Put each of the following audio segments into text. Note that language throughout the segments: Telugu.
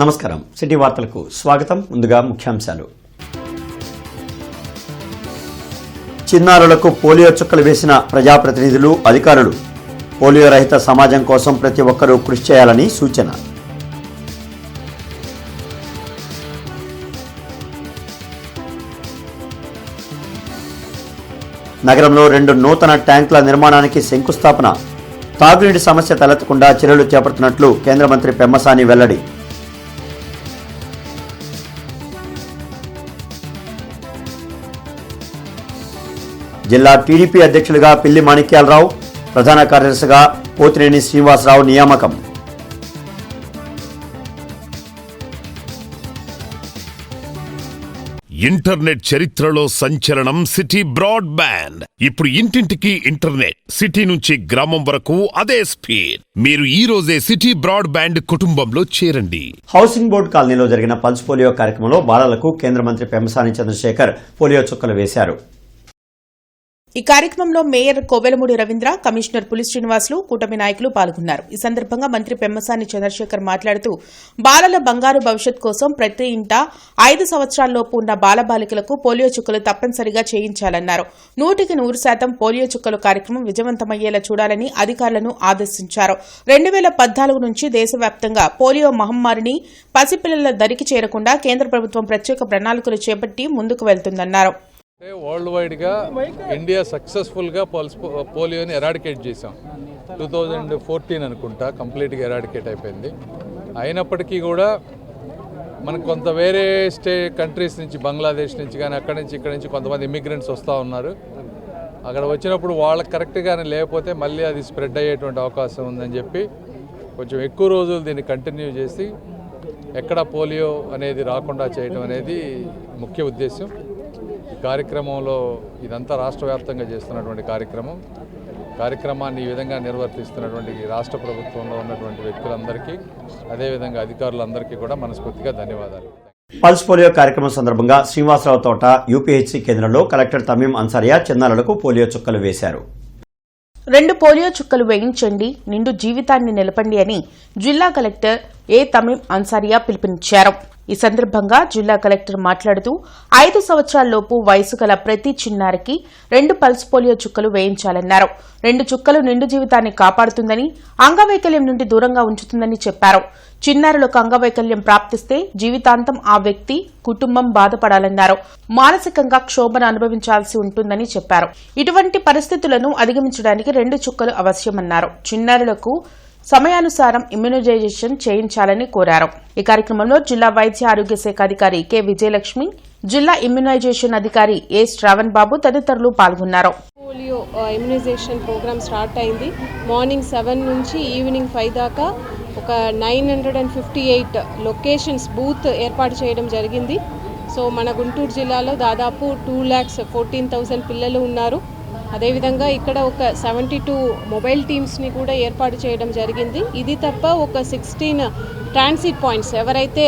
నమస్కారం. సిటీ వార్తలకు స్వాగతం. ముందుగా ముఖ్యాంశాలు. చిన్నారులకు పోలియో చుక్కలు వేసిన ప్రజాప్రతినిధులు, అధికారులు. పోలియో రహిత సమాజం కోసం ప్రతి ఒక్కరూ కృషి చేయాలని సూచన. నగరంలో 2 నూతన ట్యాంకుల నిర్మాణానికి శంకుస్థాపన. తాగునీటి సమస్య తలెత్తకుండా చర్యలు చేపడుతున్నట్లు కేంద్ర మంత్రి పెమ్మసాని వెల్లడి. జిల్లా టీడీపీ అధ్యక్షులుగా పిల్లి మాణిక్యాలరావు, ప్రధాన కార్యదర్శిగా పోతినేని శ్రీనివాసరావు నియామకం. ఇంటర్నెట్ చరిత్రలో సంచలనం సిటీ బ్రాడ్బ్యాండ్. ఇప్పుడు ఇంటింటికి ఇంటర్నెట్, సిటీ నుంచి గ్రామం వరకు అదే స్పీడ్. మీరు ఈ రోజే సిటీ బ్రాడ్బ్యాండ్ కుటుంబంలో చేరండి. హౌసింగ్ బోర్డు కాలనీలో జరిగిన పల్స్ పోలియో కార్యక్రమంలో బాలలకు కేంద్ర మంత్రి పెమ్మసాని చంద్రశేఖర్ పోలియో చుక్కలు వేశారు. ఈ కార్యక్రమంలో మేయర్ కోవెలమూడి రవీంద్ర, కమిషనర్ పులి శ్రీనివాసులు, కూటమి నాయకులు పాల్గొన్నారు. ఈ సందర్భంగా మంత్రి పెమ్మసాని చంద్రశేఖర్ మాట్లాడుతూ బాలల బంగారు భవిష్యత్ కోసం ప్రతి ఇంటా 5 సంవత్సరాల్లోపు ఉన్న బాలబాలికలకు పోలియో చుక్కలు తప్పనిసరిగా చేయించాలన్నారు. 100% పోలియో చుక్కలు కార్యక్రమం విజయవంతమయ్యేలా చూడాలని అధికారులను ఆదేశించారు. 2014 నుంచి దేశవ్యాప్తంగా పోలియో మహమ్మారిని పసిపిల్లల దరికి చేరకుండా కేంద్ర ప్రభుత్వం ప్రత్యేక ప్రణాళికలు చేపట్టి ముందుకు వెళ్తుందన్నారు. వరల్డ్ వైడ్గా ఇండియా సక్సెస్ఫుల్గా పోలియోని ఎరాడికేట్ చేసాం. 2014 అనుకుంటా కంప్లీట్గా ఎరాడికేట్ అయిపోయింది. అయినప్పటికీ కూడా మనకు కొంత వేరే కంట్రీస్ నుంచి, బంగ్లాదేశ్ నుంచి కానీ అక్కడి నుంచి ఇక్కడ నుంచి కొంతమంది ఇమిగ్రెంట్స్ వస్తూ ఉన్నారు. అక్కడ వచ్చినప్పుడు వాళ్ళకి కరెక్ట్గానే లేకపోతే మళ్ళీ అది స్ప్రెడ్ అయ్యేటువంటి అవకాశం ఉందని చెప్పి కొంచెం ఎక్కువ రోజులు దీన్ని కంటిన్యూ చేసి ఎక్కడ పోలియో అనేది రాకుండా చేయడం అనేది ముఖ్య ఉద్దేశం. ఈ కార్యక్రమంలో ఇదంతా రాష్ట్ర వ్యాప్తంగా చేస్తున్నటువంటి కార్యక్రమాన్ని ఈ విధంగా నిర్వర్తిస్తున్నటువంటి రాష్ట్ర ప్రభుత్వంలో ఉన్నటువంటి వ్యక్తులందరికీ, అదేవిధంగా అధికారులందరికీ కూడా మనస్ఫూర్తిగా ధన్యవాదాలు. పల్స్ పోలియో కార్యక్రమం సందర్భంగా శ్రీనివాసరావు తోట యూపీహెచ్సీ కేంద్రంలో కలెక్టర్ తమీం అన్సారియా చిన్నారులకు పోలియో చుక్కలు వేశారు. 2 పోలియో చుక్కలు వేయించండి, నిండు జీవితాన్ని నిలపండి అని జిల్లా కలెక్టర్ ఏ తమీం అన్సారియా పిలుపునిచ్చారు. ఈ సందర్భంగా జిల్లా కలెక్టర్ మాట్లాడుతూ 5 సంవత్సరాల్లోపు వయసు గల ప్రతి చిన్నారికి 2 పల్స్ పోలియో చుక్కలు వేయించాలన్నారు. 2 చుక్కలు నిండు జీవితాన్ని కాపాడుతుందని, అంగవైకల్యం నుండి దూరంగా ఉంచుతుందని చెప్పారు. చిన్నారులకు అంగవైకల్యం ప్రాప్తిస్తే జీవితాంతం ఆ వ్యక్తి, కుటుంబం బాధపడాలన్నారు. మానసికంగా క్షోభను అనుభవించాల్సి ఉంటుందని చెప్పారు. ఇటువంటి పరిస్థితులను అధిగమించడానికి 2 చుక్కలు అవశ్యమన్నారు. చిన్నారులకు సమయానుసారం ఇమ్యునైజేషన్ చేయించాలని కోరారు. ఈ కార్యక్రమంలో జిల్లా వైద్య ఆరోగ్య శాఖ అధికారి కె విజయలక్ష్మి, జిల్లా ఇమ్యునైజేషన్ అధికారి ఏ శ్రావణ్ బాబు తదితరులు పాల్గొన్నారు. పోలియో ఇమ్యునైజేషన్ ప్రోగ్రామ్ స్టార్ట్ అయింది. మార్నింగ్ 7 నుంచి ఈవినింగ్ 5 దాకా ఒక 958 లొకేషన్స్ బూత్ ఏర్పాటు చేయడం జరిగింది. సో మన గుంటూరు జిల్లాలో దాదాపు 2,14,000 పిల్లలు ఉన్నారు. అదేవిధంగా ఇక్కడ ఒక 72 మొబైల్ టీమ్స్ని కూడా ఏర్పాటు చేయడం జరిగింది. ఇది తప్ప ఒక 16 ట్రాన్సిట్ పాయింట్స్, ఎవరైతే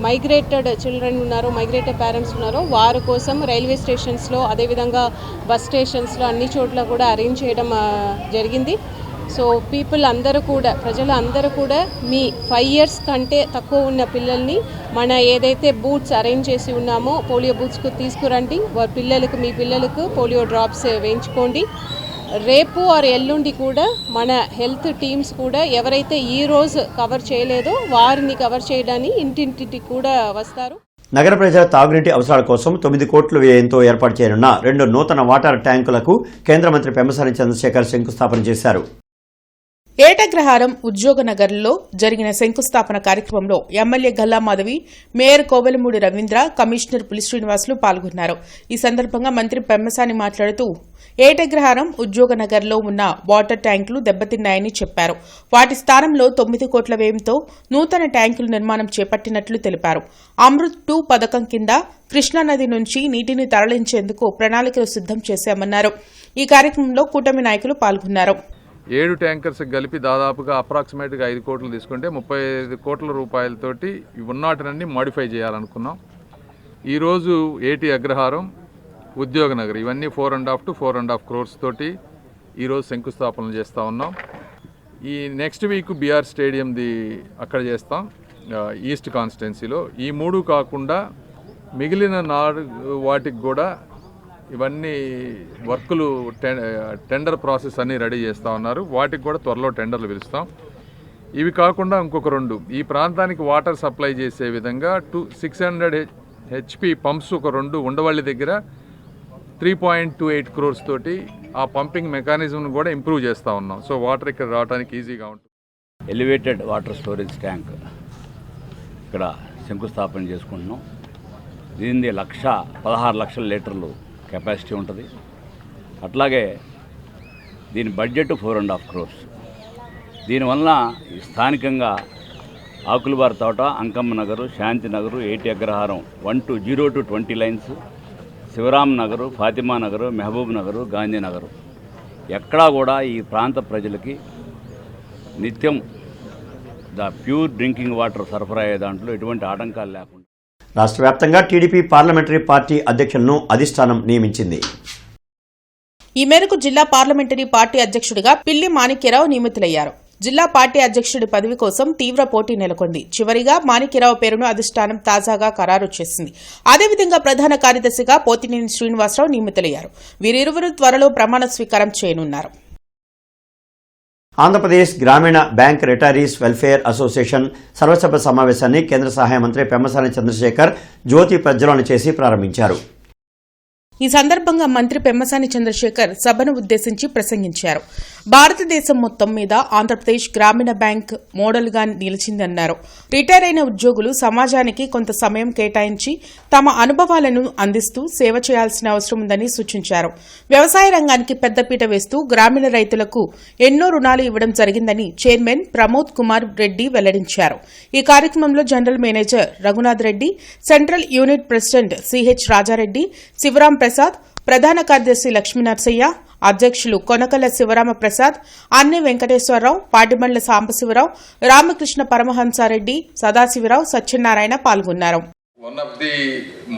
మైగ్రేటెడ్ చిల్డ్రన్ ఉన్నారో, మైగ్రేటెడ్ పేరెంట్స్ ఉన్నారో వారి కోసం రైల్వే స్టేషన్స్లో, అదేవిధంగా బస్ స్టేషన్స్లో అన్ని చోట్ల కూడా అరేంజ్ చేయడం జరిగింది. సో ప్రజలు అందరూ కూడా మీ 5 years కంటే తక్కువ ఉన్న పిల్లల్ని మన ఏదైతే బూత్స్ అరేంజ్ చేసి ఉన్నామో పోలియో బూత్స్కు తీసుకురండి. మీ పిల్లలకు పోలియో డ్రాప్స్ వేయించుకోండి. రేపు ఆర్ ఎల్లుండి కూడా మన హెల్త్ టీమ్స్ కూడా ఎవరైతే ఈ రోజు కవర్ చేయలేదో వారిని కవర్ చేయడానికి ఇంటింటికి కూడా వస్తారు. నగర ప్రజల తాగునీటి అవసరాల కోసం 9 కోట్ల వ్యయంతో ఏర్పాటు చేయనున్న 2 నూతన వాటర్ ట్యాంకులకు కేంద్ర మంత్రి పెమ్మసాని చంద్రశేఖర్ శంకుస్థాపన చేశారు. ఏటగ్రహారం ఉద్యోగనగర్లో జరిగిన శంకుస్థాపన కార్యక్రమంలో MLA Galla Madhavi, mayor Kovelamudi Ravindra, commissioner పులి శ్రీనివాసులు పాల్గొన్నారు. ఈ సందర్భంగా మంత్రి పెమ్మసాని మాట్లాడుతూ ఏటగ్రహారం ఉద్యోగనగర్లో ఉన్న వాటర్ ట్యాంకులు దెబ్బతిన్నాయని చెప్పారు. వాటి స్థానంలో 9 కోట్ల వ్యయంతో నూతన ట్యాంకుల నిర్మాణం చేపట్టినట్లు తెలిపారు. అమృత్ 2 పథకం కింద కృష్ణానది నుంచి నీటిని తరలించేందుకు ప్రణాళికలు సిద్దం చేశామన్నారు. ఈ కార్యక్రమంలో కూటమి నాయకులు పాల్గొన్నారు. 7 ట్యాంకర్స్ కలిపి దాదాపుగా అప్రాక్సిమేట్గా 5 కోట్లు తీసుకుంటే 35 కోట్ల రూపాయలతోటి ఉన్నటినన్నీ మాడిఫై చేయాలనుకున్నాం. ఈరోజు ఏటి అగ్రహారం, ఉద్యోగనగర్ ఇవన్నీ 4.5 to 4.5 crores తోటి ఈరోజు శంకుస్థాపనలు చేస్తూ ఉన్నాం. ఈ నెక్స్ట్ వీక్ బీఆర్ స్టేడియంది అక్కడ చేస్తాం. ఈస్ట్ కాన్స్టిట్యున్సీలో. ఈ 3 కాకుండా మిగిలిన 4 వాటికి కూడా ఇవన్నీ వర్కులు టెండర్ ప్రాసెస్ అన్నీ రెడీ చేస్తూ ఉన్నారు. వాటికి కూడా త్వరలో టెండర్లు పిలుస్తాం. ఇవి కాకుండా ఇంకొక 2 ఈ ప్రాంతానికి వాటర్ సప్లై చేసే విధంగా 600 HP పంప్స్ ఒక 2 ఉండవల్లి దగ్గర 3.28 crores తోటి ఆ పంపింగ్ మెకానిజంను కూడా ఇంప్రూవ్ చేస్తూ ఉన్నాం. సో వాటర్ ఇక్కడ రావడానికి ఈజీగా ఉంటుంది. ఎలివేటెడ్ వాటర్ స్టోరేజ్ ట్యాంక్ ఇక్కడ శంకుస్థాపన చేసుకుంటున్నాం. దీనిది 16 లక్షల లీటర్లు కెపాసిటీ ఉంటుంది. అట్లాగే దీని బడ్జెట్ 4.5 crores. దీనివల్ల స్థానికంగా ఆకులబారి తోట, అంకమ్మ నగరు, శాంతి నగరు, 8 అగ్రహారం 0 to 20 లైన్స్, శివరాం నగరు, ఫాతిమా నగరు, మెహబూబ్ నగరు, గాంధీ నగరు ఎక్కడా కూడా ఈ ప్రాంత ప్రజలకి నిత్యం ప్యూర్ డ్రింకింగ్ వాటర్ సరఫరా అయ్యే దాంట్లో ఎటువంటి ఆటంకాలు లేకుండా రాష్ట్ర వ్యాప్తంగా టీడీపీ పార్లమెంటరీ పార్టీ అధ్యక్షులను అధిష్టానం నియమించింది. ఈ మేరకు జిల్లా పార్లమెంటరీ పార్టీ అధ్యక్షుడిగా పిల్లి మాణిక్యరావు నియమితులయ్యారు. జిల్లా పార్టీ అధ్యక్షుడి పదవి కోసం తీవ్ర పోటీ నెలకొంది. చివరిగా మాణిక్యరావు పేరును అధిష్టానం తాజాగా ఖరారు చేసింది. అదేవిధంగా ప్రధాన కార్యదర్శిగా పోతినేని శ్రీనివాసరావు నియమితులయ్యారు. వీరిరువురు త్వరలో ప్రమాణ స్వీకారం చేయనున్నారు. ఆంధ్రప్రదేశ్ గ్రామీణ బ్యాంక్ రిటైరీస్ వెల్ఫేర్ అసోసియేషన్ సర్వసభ్య సమావేశాన్ని కేంద్ర సహాయ మంత్రి పెమ్మసాని చంద్రశేఖర్ జ్యోతి ప్రజ్వలన చేసి ప్రారంభించారు. ఈ సందర్భంగా మంత్రి పెమ్మసాని చంద్రశేఖర్ సభను ఉద్దేశించి ప్రసంగించారు. భారతదేశం మొత్తం మీద ఆంధ్రప్రదేశ్ గ్రామీణ బ్యాంక్ మోడల్గా నిలిచిందన్నారు. రిటైర్ అయిన ఉద్యోగులు సమాజానికి కొంత సమయం కేటాయించి తమ అనుభవాలను అందిస్తూ సేవ చేయాల్సిన అవసరం ఉందని సూచించారు. వ్యవసాయ రంగానికి పెద్దపీట వేస్తూ గ్రామీణ రైతులకు ఎన్నో రుణాలు ఇవ్వడం జరిగిందని చైర్మన్ ప్రమోద్ కుమార్ రెడ్డి వెల్లడించారు. ఈ కార్యక్రమంలో general manager Raghunath Reddy, central unit president CH Rajareddy, Sivaram Prasad, ప్రధాన కార్యదర్శి లక్ష్మీనరసయ్య, అధ్యక్షులు కొనకల శివరామ ప్రసాద్, అన్ని వెంకటేశ్వరరావు, పాటిబండ్ల సాంబశివరావు, రామకృష్ణ పరమహంసారెడ్డి, సదాశివరావు, సత్యనారాయణ పాల్గొన్నారు. One of the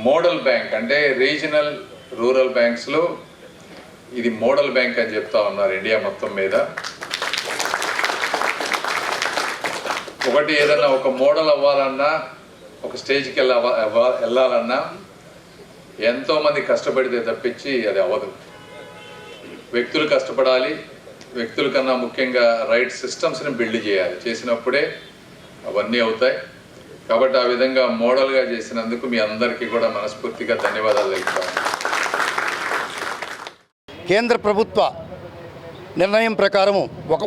model bank అంటే రీజనల్ రూరల్ బ్యాంక్స్ లో ఇది మోడల్ బ్యాంక్ అని చెప్తా ఉన్నారు ఇండియా మొత్తం మీద. ఒకటి ఏదన్నా ఒక మోడల్ అవ్వాలన్నా, ఒక స్టేజ్కి వెళ్ళాలన్నా ఎంతోమంది కష్టపడితే తప్పించి అది అవ్వదు. వ్యక్తులు కష్టపడాలి. వ్యక్తుల కన్నా ముఖ్యంగా రైట్ సిస్టమ్స్ని బిల్డ్ చేయాలి. చేసినప్పుడే అవన్నీ అవుతాయి. కాబట్టి ఆ విధంగా మోడల్గా చేసినందుకు మీ అందరికీ కూడా మనస్ఫూర్తిగా ధన్యవాదాలు తెలుపుతాను. కేంద్ర ప్రభుత్వ నిర్ణయం ప్రకారము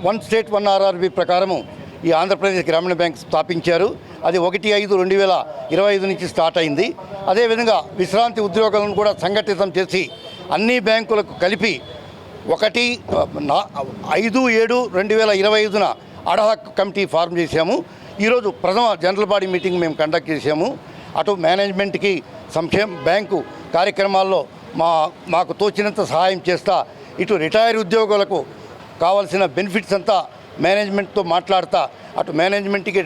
వన్ స్టేట్ 1 RRB ప్రకారము ఈ ఆంధ్రప్రదేశ్ గ్రామీణ బ్యాంక్ స్థాపించారు. అది 1/5/2025 నుంచి స్టార్ట్ అయింది. అదేవిధంగా విశ్రాంతి ఉద్యోగులను కూడా సంఘటితం చేసి అన్ని బ్యాంకులకు కలిపి 5/7/2025 అడహాక్ కమిటీ ఫార్మ్ చేశాము. ఈరోజు ప్రథమ జనరల్ బాడీ మీటింగ్ మేము కండక్ట్ చేశాము. అటు మేనేజ్మెంట్కి బ్యాంకు కార్యక్రమాల్లో మాకు తోచినంత సహాయం చేస్తా, ఇటు రిటైర్ ఉద్యోగులకు కావాల్సిన బెనిఫిట్స్ అంతా మేనేజ్మెంట్తో మాట్లాడతా, అటు మేనేజ్మెంట్కి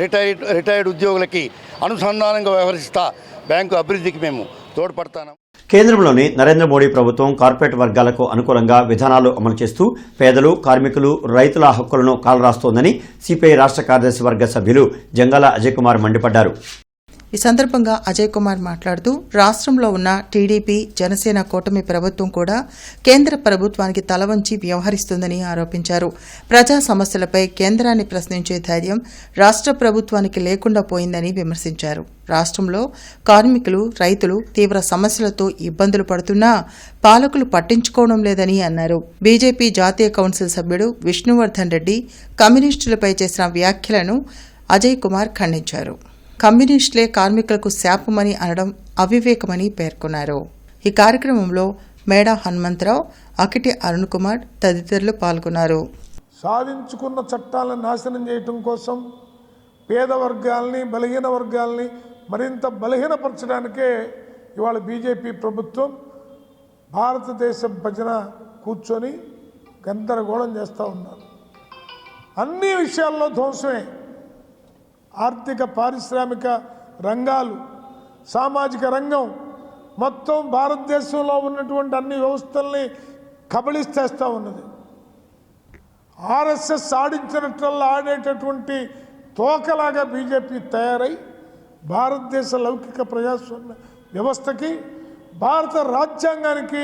రిటైర్డ్ ఉద్యోగులకి అనుసంధానంగా వ్యవహరిస్తా బ్యాంకు అభివృద్ధికి మేము తోడ్పడతాను. కేంద్రంలోని నరేంద్ర మోడీ ప్రభుత్వం కార్పొరేట్ వర్గాలకు అనుకూలంగా విధానాలు అమలు చేస్తూ పేదలు, కార్మికులు, రైతుల హక్కులను కాలరాస్తోందని సిపిఐ రాష్ట్ర కార్యదర్శి వర్గ సభ్యులు జంగాల అజయ్ కుమార్ మండిపడ్డారు. ఈ సందర్భంగా అజయ్ కుమార్ మాట్లాడుతూ రాష్ట్రంలో ఉన్న టీడీపీ, జనసేన కూటమి ప్రభుత్వం కూడా కేంద్ర ప్రభుత్వానికి తలవంచి వ్యవహరిస్తుందని ఆరోపించారు. ప్రజా సమస్యలపై కేంద్రాన్ని ప్రశ్నించే ధైర్యం రాష్ట్ర ప్రభుత్వానికి లేకుండా పోయిందని విమర్శించారు. రాష్ట్రంలో కార్మికులు, రైతులు తీవ్ర సమస్యలతో ఇబ్బందులు పడుతున్నా పాలకులు పట్టించుకోవడం లేదని అన్నారు. బీజేపీ జాతీయ కౌన్సిల్ సభ్యుడు విష్ణువర్ధన్ రెడ్డి కమ్యూనిస్టులపై చేసిన వ్యాఖ్యలను అజయ్ కుమార్ ఖండించారు. కమ్యూనిస్టులే కార్మికులకు శాపమని అనడం అవివేకమని పేర్కొన్నారు. ఈ కార్యక్రమంలో మేడా హనుమంతరావు, అకిటి అరుణ్ కుమార్ తదితరులు పాల్గొన్నారు. సాధించుకున్న చట్టాలను నాశనం చేయటం కోసం పేద వర్గాల్ని, బలహీన వర్గాల్ని మరింత బలహీనపరచడానికే ఇవాళ బీజేపీ ప్రభుత్వం భారతదేశం భజన కూర్చొని గందరగోళం చేస్తూ ఉన్నారు. అన్ని విషయాల్లో ధ్వంసమే. ఆర్థిక, పారిశ్రామిక రంగాలు, సామాజిక రంగం మొత్తం భారతదేశంలో ఉన్నటువంటి అన్ని వ్యవస్థల్ని కబళిస్తేస్తూ ఉన్నది. ఆర్ఎస్ఎస్ ఆడించినట్లల్లా ఆడేటటువంటి తోకలాగా బీజేపీ తయారై భారతదేశ లౌకిక ప్రజాస్వామ్య వ్యవస్థకి భారత రాజ్యాంగానికి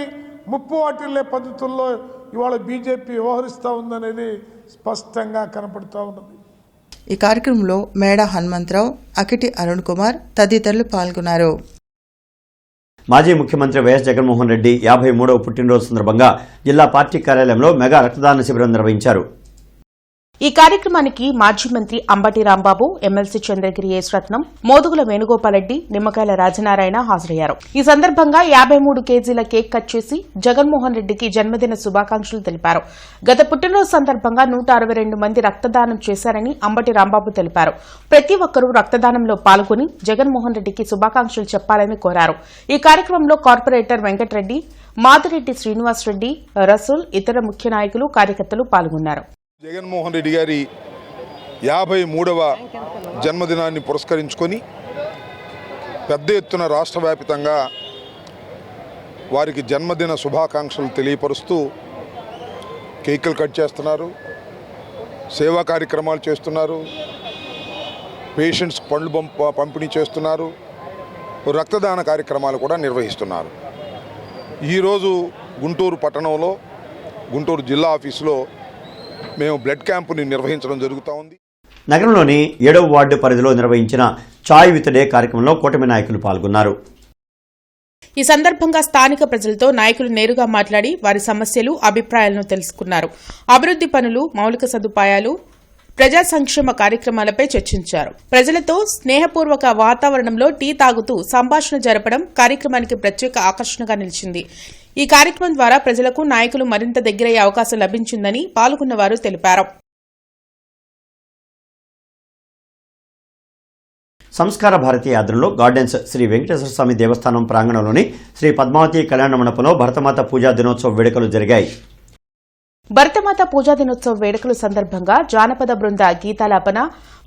ముప్పు వాటిల్లే పద్ధతుల్లో ఇవాళ బీజేపీ వ్యవహరిస్తూ ఉందనేది స్పష్టంగా కనపడుతూ ఉన్నది. ఈ కార్యక్రమంలో మేడా హనుమంతరావు, అకిటి అరుణ్ కుమార్ తదితరులు పాల్గొన్నారు. మాజీ ముఖ్యమంత్రి వైఎస్ జగన్మోహన్ రెడ్డి 53వ పుట్టినరోజు సందర్భంగా జిల్లా పార్టీ కార్యాలయంలో మెగా రక్తదాన శిబిరం నిర్వహించారు. ఈ కార్యక్రమానికి మాజీ మంత్రి అంబటి రాంబాబు, ఎమ్మెల్సీ చంద్రగిరి ఎస్ రత్నం, మోదుగుల వేణుగోపాలరెడ్డి, నిమ్మకాయల రాజనారాయణ హాజరయ్యారు. ఈ సందర్భంగా 53 కేజీల కేక్ కట్ చేసి జగన్మోహన్ రెడ్డికి జన్మదిన శుభాకాంక్షలు తెలిపారు. గత పుట్టినరోజు సందర్భంగా 162 మంది రక్తదానం చేశారని అంబటి రాంబాబు తెలిపారు. ప్రతి ఒక్కరూ రక్తదానంలో పాల్గొని జగన్మోహన్ రెడ్డికి శుభాకాంక్షలు చెప్పాలని కోరారు. ఈ కార్యక్రమంలో కార్పొరేటర్ వెంకటరెడ్డి, మాదిరెడ్డి శ్రీనివాసరెడ్డి, రసూల్, ఇతర ముఖ్య నాయకులు, కార్యకర్తలు పాల్గొన్నారు. జగన్మోహన్ రెడ్డి గారి 53వ జన్మదినాన్ని పురస్కరించుకొని పెద్ద ఎత్తున రాష్ట్ర వ్యాప్తంగా వారికి జన్మదిన శుభాకాంక్షలు తెలియపరుస్తూ కేకులు కట్ చేస్తున్నారు, సేవా కార్యక్రమాలు చేస్తున్నారు, పేషెంట్స్ పండ్లు పంపిణీ చేస్తున్నారు, రక్తదాన కార్యక్రమాలు కూడా నిర్వహిస్తున్నారు. ఈరోజు గుంటూరు పట్టణంలో గుంటూరు జిల్లా ఆఫీసులో మేము బ్లడ్ క్యాంపుని నిర్వహించడం జరుగుతూ ఉంది. నగరంలోని 7వ వార్డు పరిధిలో నిర్వహించిన చాయ్ విత్ డే కార్యక్రమంలో కూటమి నాయకులు పాల్గొన్నారు. ఈ సందర్భంగా స్థానిక ప్రజలతో నాయకులు నేరుగా మాట్లాడి వారి సమస్యలు, అభిప్రాయాలను తెలుసుకున్నారు. అభివృద్ది పనులు, మౌలిక సదుపాయాలు, ప్రజా సంక్షేమ కార్యక్రమాలపై చర్చించారు. ప్రజలతో స్నేహపూర్వక వాతావరణంలో టీ తాగుతూ సంభాషణ జరపడం కార్యక్రమానికి ప్రత్యేక ఆకర్షణగా నిలిచింది. ఈ కార్యక్రమం ద్వారా ప్రజలకు నాయకులు మరింత దగ్గరయ్యే అవకాశం లభించిందని పాల్గొన్నవారు తెలిపారు. సంస్కార భారతి ఆధ్వర్యంలో గార్డెన్స్ శ్రీ వెంకటేశ్వర స్వామి దేవస్థానం ప్రాంగణంలోని శ్రీ పద్మావతి కళ్యాణ మండపంలో భరతమాత పూజా దినోత్సవ వేడుకలు జరిగాయి. భరతమాత పూజా దినోత్సవ వేడుకల సందర్భంగా జానపద బృంద గీతాలాపన,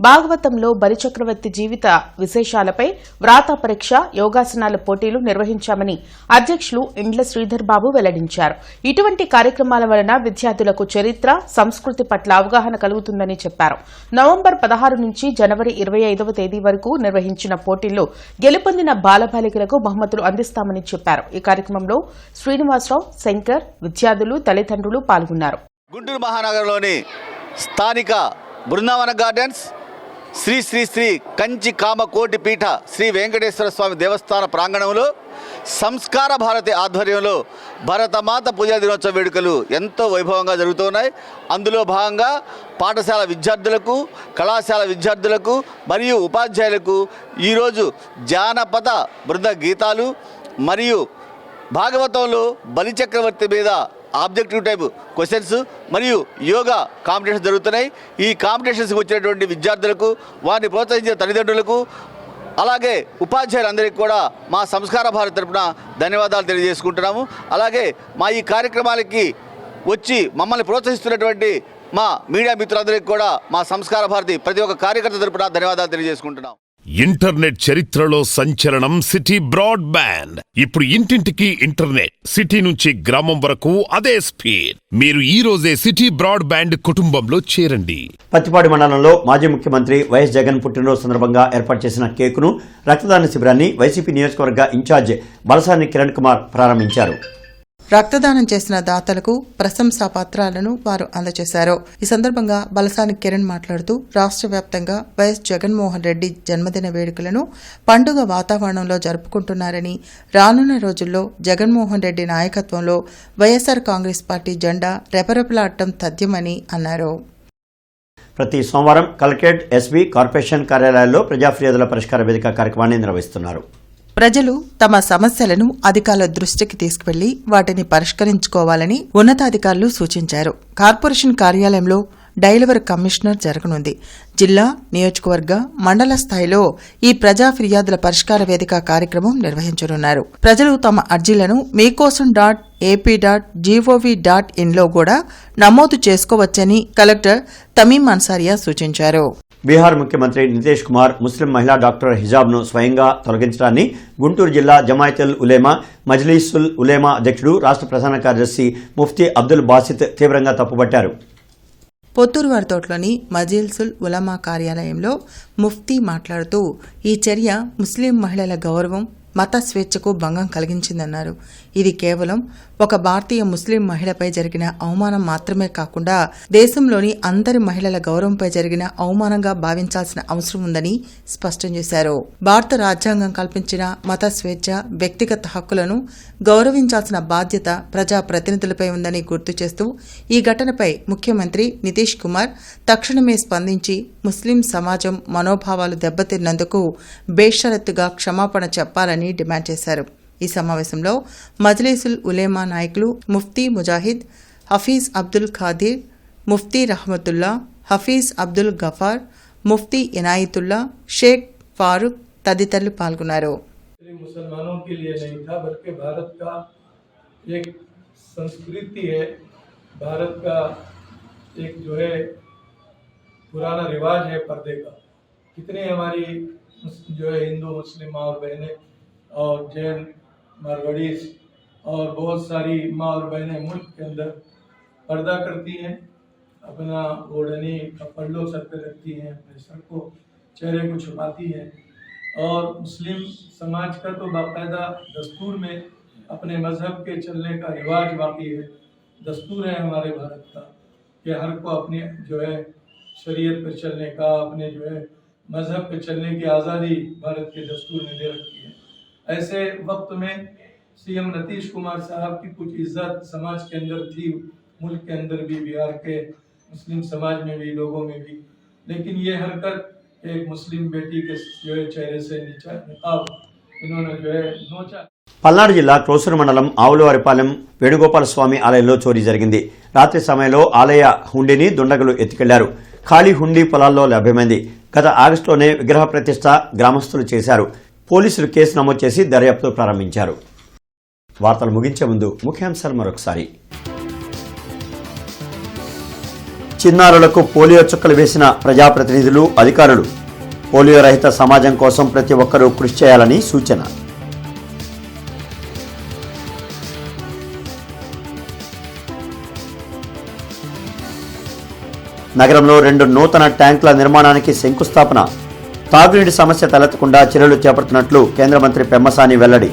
భాగవతంలో బలిచక్రవర్తి జీవిత విశేషాలపై వ్రాత పరీక్ష, యోగాసనాల పోటీలు నిర్వహించామని అధ్యక్షులు ఇండ్ల శ్రీధర్ బాబు వెల్లడించారు. ఇటువంటి కార్యక్రమాల వలన విద్యార్థులకు చరిత్ర, సంస్కృతి పట్ల అవగాహన కలుగుతుందని చెప్పారు. నవంబర్ 16 నుంచి జనవరి 25వ తేదీ వరకు నిర్వహించిన పోటీల్లో గెలుపొందిన బాలబాలికలకు బహుమతులు అందిస్తామని చెప్పారు. ఈ కార్యక్రమంలో శ్రీనివాసరావు, శంకర్, విద్యార్థులు, తల్లిదండ్రులు పాల్గొన్నారు. గుంటూరు మహానగరంలోని స్థానిక బృందావన గార్డెన్స్ శ్రీ శ్రీ శ్రీ కంచి కామకోటి పీఠ శ్రీ వెంకటేశ్వర స్వామి దేవస్థాన ప్రాంగణంలో సంస్కార భారతి ఆధ్వర్యంలో భరతమాత పూజా దినోత్సవ వేడుకలు ఎంతో వైభవంగా జరుగుతున్నాయి. అందులో భాగంగా పాఠశాల విద్యార్థులకు, కళాశాల విద్యార్థులకు మరియు ఉపాధ్యాయులకు ఈరోజు జానపద బృంద గీతాలు మరియు భాగవతంలో బలిచక్రవర్తి మీద ఆబ్జెక్టివ్ టైప్ క్వశ్చన్స్ మరియు యోగా కాంపిటీషన్స్ జరుగుతున్నాయి. ఈ కాంపిటీషన్స్కి వచ్చినటువంటి విద్యార్థులకు, వారిని ప్రోత్సహించిన తల్లిదండ్రులకు, అలాగే ఉపాధ్యాయులందరికీ కూడా మా సంస్కార భారతి తరపున ధన్యవాదాలు తెలియజేసుకుంటున్నాము. అలాగే మా ఈ కార్యక్రమాలకి వచ్చి మమ్మల్ని ప్రోత్సహిస్తున్నటువంటి మా మీడియా మిత్రులందరికీ కూడా మా సంస్కార భారతి ప్రతి ఒక్క కార్యకర్త తరపున ధన్యవాదాలు తెలియజేసుకుంటున్నాం. ఇంటర్నెట్ చరిత్రలో సంచలనం సిటీ బ్రాడ్బ్యాండ్. ఇప్పుడు ఇంటింటికి ఇంటర్నెట్, సిటీ నుంచి గ్రామం వరకు అదే స్పీడ్. మీరు ఈ రోజే సిటీ బ్రాడ్బ్యాండ్ కుటుంబంలో చేరండి. పత్తిపాడు మండలంలో మాజీ ముఖ్యమంత్రి వైఎస్ జగన్ పుట్టినరోజు సందర్భంగా ఏర్పాటు చేసిన కేకును, రక్తదాన శిబిరాన్ని వైసీపీ నియోజకవర్గ ఇన్ఛార్జ్ బలసాని కిరణ్ కుమార్ ప్రారంభించారు. రక్తదానం చేసిన దాతలకు ప్రశంసా పత్రాలను వారు అందజేశారు. ఈ సందర్భంగా బలసాని కిరణ్ మాట్లాడుతూ రాష్ట్ర వ్యాప్తంగా వైఎస్ జగన్మోహన్ రెడ్డి జన్మదిన వేడుకలను పండుగ వాతావరణంలో జరుపుకుంటున్నారని, రానున్న రోజుల్లో జగన్మోహన్ రెడ్డి నాయకత్వంలో వైఎస్సార్ కాంగ్రెస్ పార్టీ జెండా రెపరెపలాడటం తథ్యమని అన్నారు. ప్రతి సోమవారం కలెక్టరేట్, ఎస్బీ, కార్పొరేషన్ కార్యాలయాల్లో ప్రజా ఫిర్యాదుల పరిష్కార వేదిక కార్యక్రమాన్ని నిర్వహిస్తున్నారు. ప్రజలు తమ సమస్యలను అధికారుల దృష్టికి తీసుకువెళ్లి వాటిని పరిష్కరించుకోవాలని ఉన్నతాధికారులు సూచించారు. కార్పొరేషన్ కార్యాలయంలో డైలివర్ కమిషనర్ జరగనుంది. జిల్లా, నియోజకవర్గ, మండల స్థాయిలో ఈ ప్రజా ఫిర్యాదుల పరిష్కార వేదిక కార్యక్రమం నిర్వహించనున్నారు. ప్రజలు తమ అర్జీలను meekosan.ap.gov.in కూడా నమోదు చేసుకోవచ్చని కలెక్టర్ తమీం అన్సారియా సూచించారు. బీహార్ ముఖ్యమంత్రి నితీష్ కుమార్ ముస్లిం మహిళా డాక్టర్ హిజాబ్ను స్వయంగా తొలగించడాన్ని గుంటూరు జిల్లా జమాయతుల్ ఉలేమా, మజ్లీసుల్ ఉలేమా అధ్యక్షుడు, రాష్ట్ర ప్రధాన కార్యదర్శి ముఫ్తీ అబ్దుల్ బాసిత్ తీవ్రంగా తప్పుపట్టారు. పొత్తూరువారితోటలోని మజిల్సుల్ ఉలమా కార్యాలయంలో ముఫ్తీ మాట్లాడుతూ ఈ చర్య ముస్లిం మహిళల గౌరవం, మత స్వేచ్ఛకు భంగం కలిగించిందన్నారు. ఇది కేవలం ఒక భారతీయ ముస్లిం మహిళపై జరిగిన అవమానం మాత్రమే కాకుండా దేశంలోని అందరి మహిళల గౌరవంపై జరిగిన అవమానంగా భావించాల్సిన అవసరం ఉందని స్పష్టం చేశారు. భారత రాజ్యాంగం కల్పించిన మత స్వేచ్ఛ, వ్యక్తిగత హక్కులను గౌరవించాల్సిన బాధ్యత ప్రజాప్రతినిధులపై ఉందని గుర్తు చేస్తూ ఈ ఘటనపై ముఖ్యమంత్రి నితీష్ కుమార్ తక్షణమే స్పందించి ముస్లిం సమాజం మనోభావాలు దెబ్బతిన్నందుకు బేషరతుగా క్షమాపణ చెప్పాలని డిమాండ్ చేశారు. ఈ సమావేశంలో మజ్లిసుల్ ఉలేమా నాయకులు ముఫ్తీ ముజాహిద్, హఫీజ్ అబ్దుల్ ఖాదిర్, ముఫ్తీ రహమతుల్లా, హఫీజ్ అబ్దుల్ గఫార్, ముఫ్తీ ఇనాయతుల్లా, షేక్ फारूक तदितरलु पाल्गొన్నారు. मुसलमानों के लिए नहीं था बल्कि भारत का एक संस्कृति है, भारत का एक जो है पुराना रिवाज है पर्दे का. कितने हमारी जो है हिंदू मुस्लिम माँ और बहनें और जैन मारवाड़ीज और बहुत सारी माँ और बहनें मुल्क के अंदर पर्दा करती हैं, अपना ओढ़नी का पल्लो सर पे रखती हैं, अपने सर को चेहरे को छुपाती हैं. और मुस्लिम समाज का तो बाकायदा दस्तूर में अपने मज़हब के चलने का रिवाज बाकी है, दस्तूर है हमारे भारत का कि हर को अपने जो है शरीयत पर चलने का, अपने जो है मज़हब पर चलने की आज़ादी भारत के दस्तूर में दे रखी है. ऐसे वक्त में सीएम नीतीश कुमार साहब की कुछ इज्जत समाज के अंदर थी, मुल्क के अंदर भी, बिहार के मुस्लिम समाज में भी, लोगों में भी, लेकिन ये हरकत एक मुस्लिम बेटी के जो है चेहरे से नीचा निकाब इन्होंने जो है नोचा. పల్నాడు జిల్లా క్రోసూరు మండలం ఆవులవారిపాలెం వేణుగోపాల స్వామి ఆలయంలో చోరీ జరిగింది. రాత్రి సమయంలో ఆలయ హుండీని దుండగులు ఎత్తుకెళ్లారు. ఖాళీ హుండీ పొలాల్లో లభ్యమైంది. గత ఆగస్టులోనే విగ్రహ ప్రతిష్ఠ గ్రామస్తులు చేశారు. పోలీసులు కేసు నమోదు చేసి దర్యాప్తు ప్రారంభించారు. వార్తలు ముగించే ముందు ముఖ్యాంశాలు మరొకసారి. చిన్నారులకు పోలియో చుక్కలు వేసిన ప్రజాప్రతినిధులు, అధికారులు. పోలియో రహిత సమాజం కోసం ప్రతి ఒక్కరూ కృషి చేయాలని సూచన. నగరంలో 2 నూతన ట్యాంకుల నిర్మాణానికి శంకుస్థాపన. తాగునీటి సమస్య తలెత్తకుండా చర్యలు చేపడుతున్నట్లు కేంద్ర మంత్రి పెమ్మసాని వెల్లడి.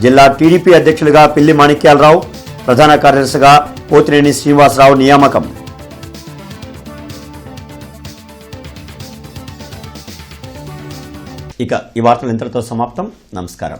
జిల్లా టీడీపీ అధ్యక్షులుగా పిల్లి మాణిక్యాలరావు, ప్రధాన కార్యదర్శిగా పోతినేని శ్రీనివాసరావు నియామకం. ఇక ఈ వార్తలు ఇంతటితో సమాప్తం. నమస్కారం.